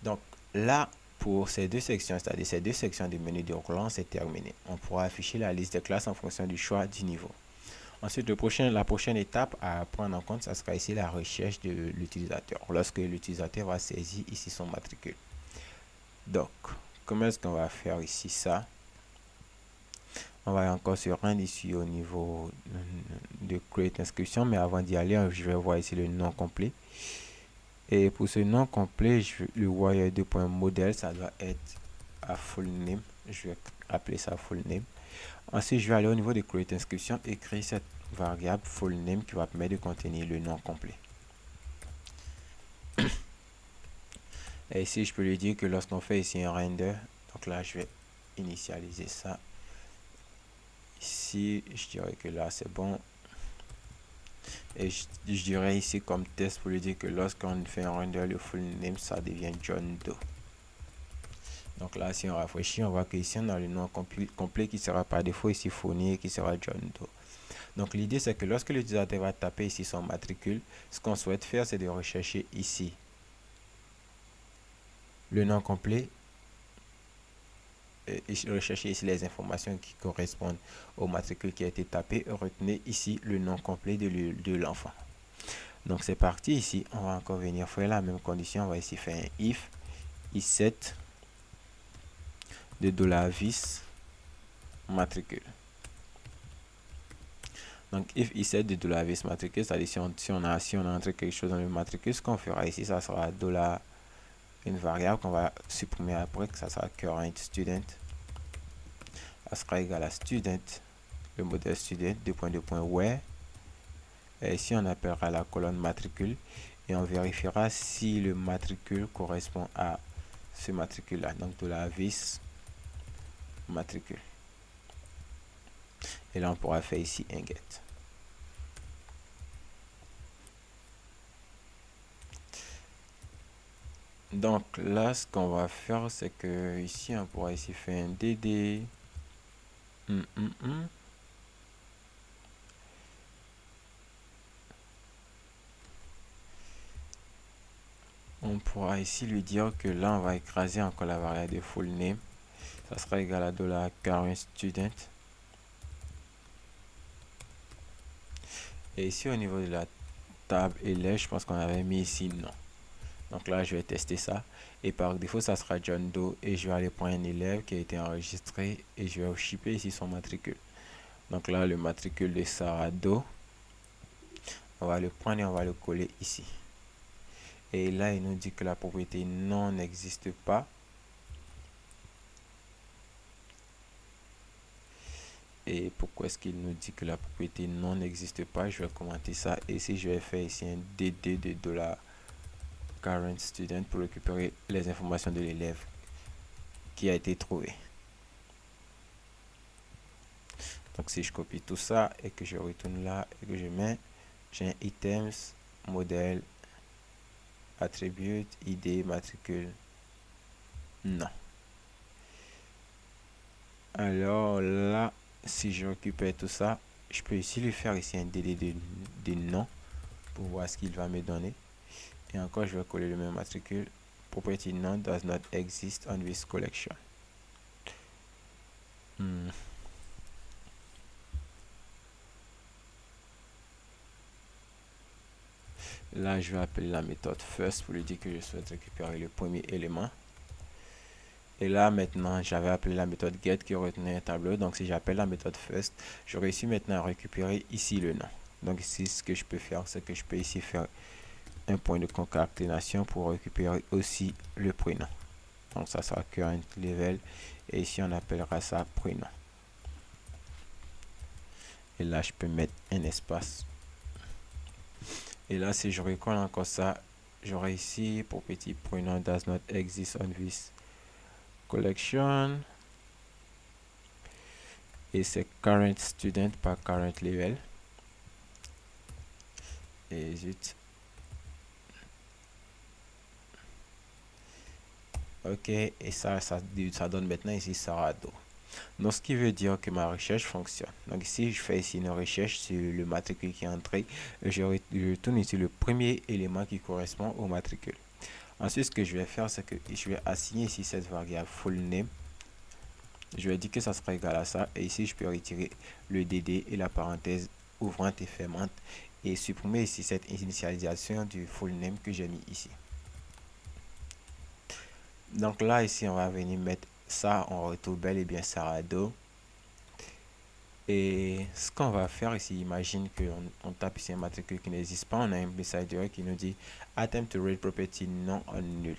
Donc là, pour ces deux sections, c'est-à-dire ces deux sections du menu déroulant, c'est terminé. On pourra afficher la liste des classes en fonction du choix du niveau. Ensuite, la prochaine étape à prendre en compte, ça sera ici la recherche de l'utilisateur. Lorsque l'utilisateur va saisir ici son matricule. Donc, comment est-ce qu'on va faire ici ça? On va encore se rendre ici au niveau de Create Inscription, mais avant d'y aller, je vais voir ici le nom complet. Et pour ce nom complet, le wire 2.model, ça doit être à full name. Je vais appeler ça full name. Ensuite, je vais aller au niveau de Create Inscription et créer cette variable full name qui va permettre de contenir le nom complet. Et ici, je peux lui dire que lorsqu'on fait ici un render, donc là, je vais initialiser ça. Ici, je dirais que là, c'est bon. Et je dirais ici comme test pour lui dire que lorsqu'on fait un render, le full name, ça devient John Doe. Donc là, si on rafraîchit, on voit que ici, on a le nom complet qui sera par défaut ici fourni, qui sera John Doe. Donc l'idée, c'est que lorsque l'utilisateur va taper ici son matricule, ce qu'on souhaite faire, c'est de rechercher ici le nom complet et rechercher ici les informations qui correspondent au matricule qui a été tapé et retenez ici le nom complet de l'enfant. Donc c'est parti. Ici, on va encore venir faire la même condition. On va ici faire un if i7 de $vis matricule. Donc if i7 de $vis matricule, c'est-à-dire si on a entré quelque chose dans le matricule, ce qu'on fera ici, ça sera une variable qu'on va supprimer après, que ça sera current student. Ça sera égal à student, le modèle student, where. Et ici, on appellera la colonne matricule et on vérifiera si le matricule correspond à ce matricule là, donc $vis matricule. Et là, on pourra faire ici un get. Donc là, ce qu'on va faire, c'est que ici, on pourra ici faire un dd. On pourra ici lui dire que là, on va écraser encore la variable de full name. Ça sera égal à $current student. Et ici, au niveau de la table élève, je pense qu'on avait mis ici non. Donc là, je vais tester ça. Et par défaut, ça sera John Doe. Et je vais aller prendre un élève qui a été enregistré. Et je vais shipper ici son matricule. Donc là, le matricule de Sarah Doe. On va le prendre et on va le coller ici. Et là, il nous dit que la propriété non n'existe pas. Et pourquoi est-ce qu'il nous dit que la propriété non n'existe pas? Je vais commenter ça. Et si je vais faire ici un dd de $current student pour récupérer les informations de l'élève qui a été trouvé. Donc si je copie tout ça et que je retourne là et que je mets, j'ai un items, modèle, attribute, id, matricule, non. Alors là, si je récupère tout ça, je peux ici lui faire ici un dd de non pour voir ce qu'il va me donner. Et encore, je vais coller le même matricule. Property none does not exist on this collection. Là, je vais appeler la méthode first pour lui dire que je souhaite récupérer le premier élément. Et là, maintenant, j'avais appelé la méthode get qui retenait un tableau. Donc, si j'appelle la méthode first, je réussis maintenant à récupérer ici le nom. Donc, ici, ce que je peux faire, c'est que je peux ici faire un point de concaténation pour récupérer aussi le prénom. Donc, ça sera current level. Et ici, on appellera ça prénom. Et là, je peux mettre un espace. Et là, si je recolle encore ça, j'aurai ici pour petit prénom does not exist on this collection. Et c'est current student par current level. Et zut. Ok, et ça donne maintenant ici Sarah Doe. Donc, ce qui veut dire que ma recherche fonctionne. Donc, ici, je fais ici une recherche sur le matricule qui est entré. Je retourne ici le premier élément qui correspond au matricule. Ensuite, ce que je vais faire, c'est que je vais assigner ici cette variable full name. Je vais dire que ça sera égal à ça. Et ici, je peux retirer le dd et la parenthèse ouvrante et fermante. Et supprimer ici cette initialisation du full name que j'ai mis ici. Donc là, ici, on va venir mettre ça. On retrouve bel et bien Sarado. Et ce qu'on va faire ici, imagine qu'on tape ici un matricule qui n'existe pas. On a un message direct qui nous dit attempt to read property non en nul.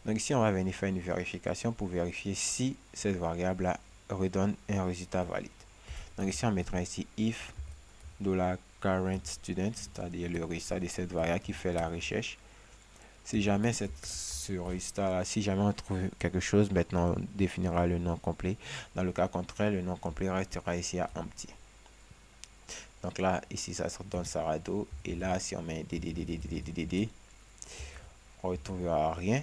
Donc ici, on va venir faire une vérification pour vérifier si cette variable-là redonne un résultat valide. Donc ici, on mettra ici if $current student, c'est-à-dire le résultat de cette variable qui fait la recherche. Si jamais ce résultat-là, si jamais on trouve quelque chose, maintenant on définira le nom complet. Dans le cas contraire, le nom complet restera ici à empty. Donc là, ici, ça se donne Sarado. Et là, si on met dd, on ne retrouvera rien.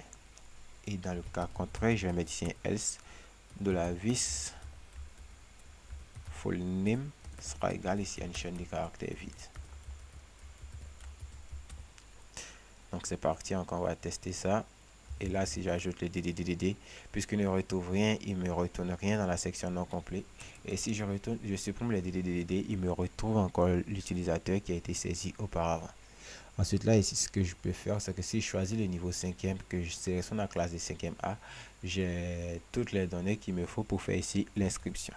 Et dans le cas contraire, je vais mettre ici un else. $vis full name sera égal ici à une chaîne de caractères vide. Donc c'est parti, encore on va tester ça. Et là, si j'ajoute le dd, puisqu'il ne retrouve rien, il me retourne rien dans la section non complet. Et si je supprime le dd, il me retrouve encore l'utilisateur qui a été saisi auparavant. Ensuite, là, ici, ce que je peux faire, c'est que si je choisis le niveau 5e, que je sélectionne la classe de 5e A, j'ai toutes les données qu'il me faut pour faire ici l'inscription.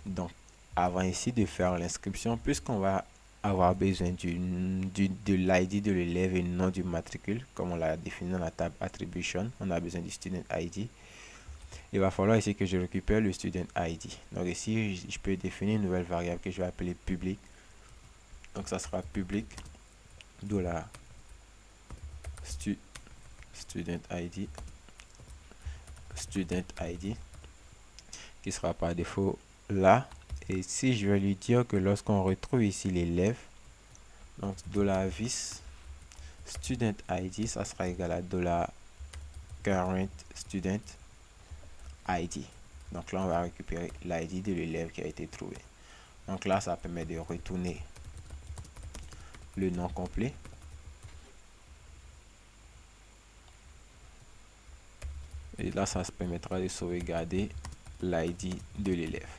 Donc, avant ici de faire l'inscription, puisqu'on va avoir besoin de l'ID de l'élève et non du matricule, comme on l'a défini dans la table Attribution, on a besoin du Student ID. Il va falloir ici que je récupère le Student ID. Donc ici, je peux définir une nouvelle variable que je vais appeler public. Donc ça sera public $student ID qui sera par défaut là. Et si je vais lui dire que lorsqu'on retrouve ici l'élève, donc $vis student ID, ça sera égal à $current student ID. Donc là, on va récupérer l'ID de l'élève qui a été trouvé. Donc là, ça permet de retourner le nom complet. Et là, ça se permettra de sauvegarder l'ID de l'élève.